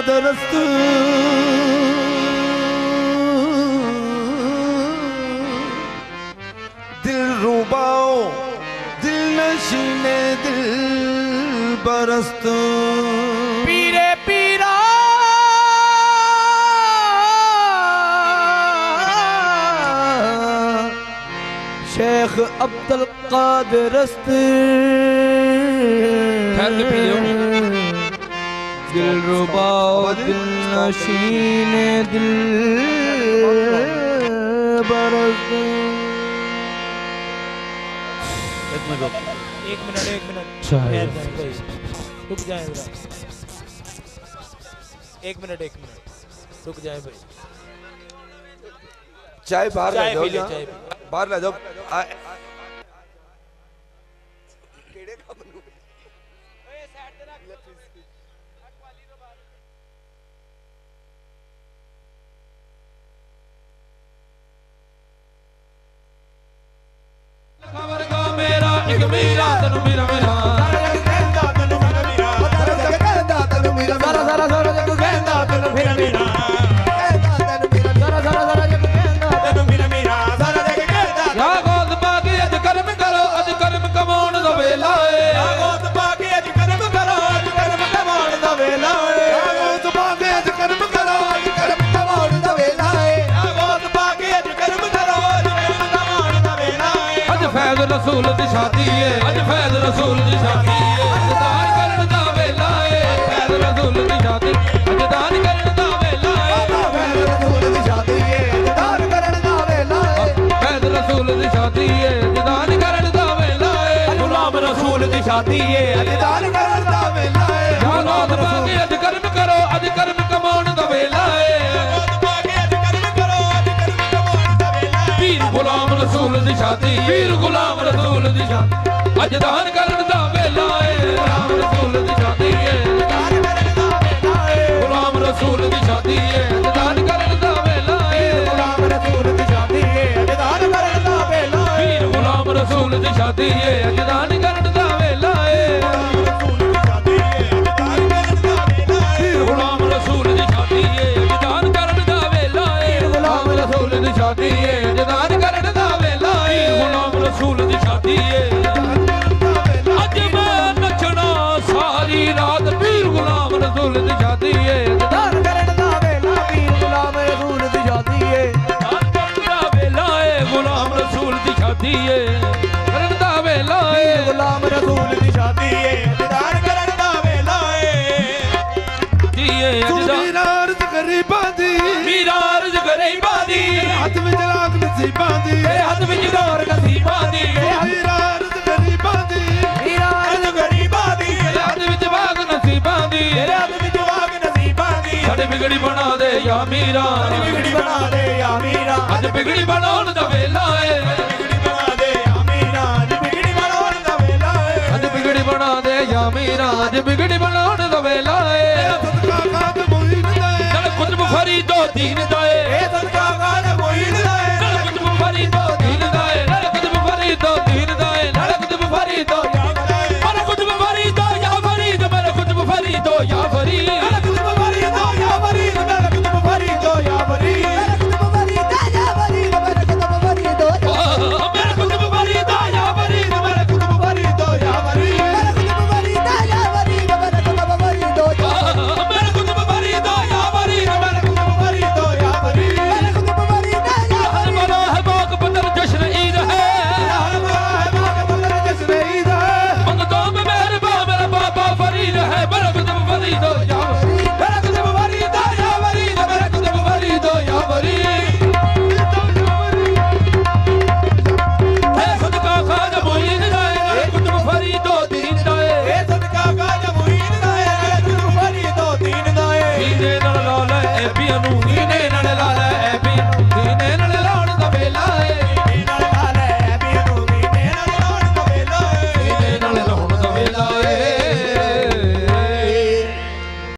कादरस्त दिल रुबाओ दिल नशीने दिल बरस्त पीरे पीरा शेख अब्दुल कादरस्त दिल रुबाओ दिल नशीने दिल बरस्त। एक मिनट रुक जाए जरा। एक मिनट रुक जाए भाई। चाय बाहर ले जाओ, चाय बाहर ले जाओ। मेरा एक मेरा तनु मेरा मेरा सारा सारा सारा जग कहंदा तनु मेरा मेरा सारा सारा सारा जग कहंदा तनु मेरा मेरा सारा जग कहंदा या गोद पाके अज कर्म करो अज कर्म कमाउण दा वेला है या गोद पाके अज कर्म करो अज कर्म कमाउण दा वेला है या गोद पाके अज कर्म करो अज कर्म कमाउण दा वेला है या गोद पाके अज कर्म करो अज कर्म कमाउण दा वेला है। अज फैज़ रसूल दी शादी है अज फैज़ रसूल दी शादी है अज दान करन दा वेला है फैज़ रसूल दी शादी अज दान करन दा वेला है फैज़ रसूल दी शादी है अज दान करन दा वेला है फैज़ रसूल दी शादी है अज दान करन दा वेला है गुलाम रसूल दी शादी है अज दान करन दा वेला है औलाद पाके अज कर्म करो अज कर्म कमाउण दा वेला है औलाद पाके अज कर्म करो अज कर्म कमाउण दा वेला है पीर गुलाम रसूल दी शादी पीर गुलाम रसूल दी शादी अज दान करन दा वेला है गुलाम रसूल दी शादी है दान करन दा वेला है गुलाम रसूल दी शादी है अज दान करन दा वेला है गुलाम रसूल दी शादी है अज दान करन दा वेला है पीर गुलाम रसूल दी शादी है अज दान करन दा वेला है गुलाम रसूल दी शादी है अज दान करन दा वेला है गुलाम रसूल दी शादी है अज दान करन दा वेला है गुलाम रसूल दी शादी है अज मैं नचना सारी रात पीर गुलाम रसूल दी शादी है दान करन दा वेला पीर गुलाम रसूल दी शादी है दान करन दा वेला है गुलाम रसूल दी शादी है करन दा वेला है गुलाम रसूल दी शादी है दान करन दा वेला है दिए मेरा अर्ज गरीबां दी मेरा अर्ज गरीबां दी हाथ में जलाक नसीबां दी हाथ में डोर नसीबां दी मेरा अर्ज गरीबां दी मेरा अर्ज गरीबां दी हाथ में जवाग नसीबां दी हाथ में जवाग नसीबां दी साडी बिगड़ी बना दे या मीरा बिगड़ी बना दे या मीरा अज बिगड़ी बनाउण दा वेला है बिगड़ी बना दे या मीरा अज बिगड़ी बनाउण दा वेला है अज बिगड़ी बना दे या मीरा अज बिगड़ी बनाउण दा वेला है सदका खाद मोइन दा चल कुतुब फरीदो दीन दा ए सदका खाद मोइन दा चल कुतुब फरीदो दीन दा चल कुतुब फरीदो दीन दा चल कुतुब फरीदो मेरा कुतुब फरीदो या फरीद मेरा कुतुब फरीदो या फरीद मेरा कुतुब फरीदो या फरीद मेरा कुतुब फरीदो या फरीद मेरा कुतुब फरीदो या फरीद मेरा कुतुब फरीदो मेरा कुतुब फरीदो या फरीद मेरा कुतुब फरीदो या फरीद मेरा कुतुब फरीदो या फरीद मेरा कुतुब फरीदो मेरा कुतुब फरीदो या फरीद मेरा कुतुब फरीदो या फरीद मेरा कुतुब फरीदो या बना है बाग बदर जश्न ईद है बना है बाग बदर जश्न ईद है मंगतों में मेहरबान मेरा बाबा फरीद है मेरा कुतुब फरीदो या फरीद मेरा कुतुब फरीदो या फरीद मेरा कुतुब फरीदो या फरीद है सदका खाजा मोइन दा मेरा कुतुब फरीदो दीन दा है सदका खाजा मोइन दा मेरा कुतुब फरीदो दीन दा है सीने नाल लाल ए पिया नू सीने नाल लाल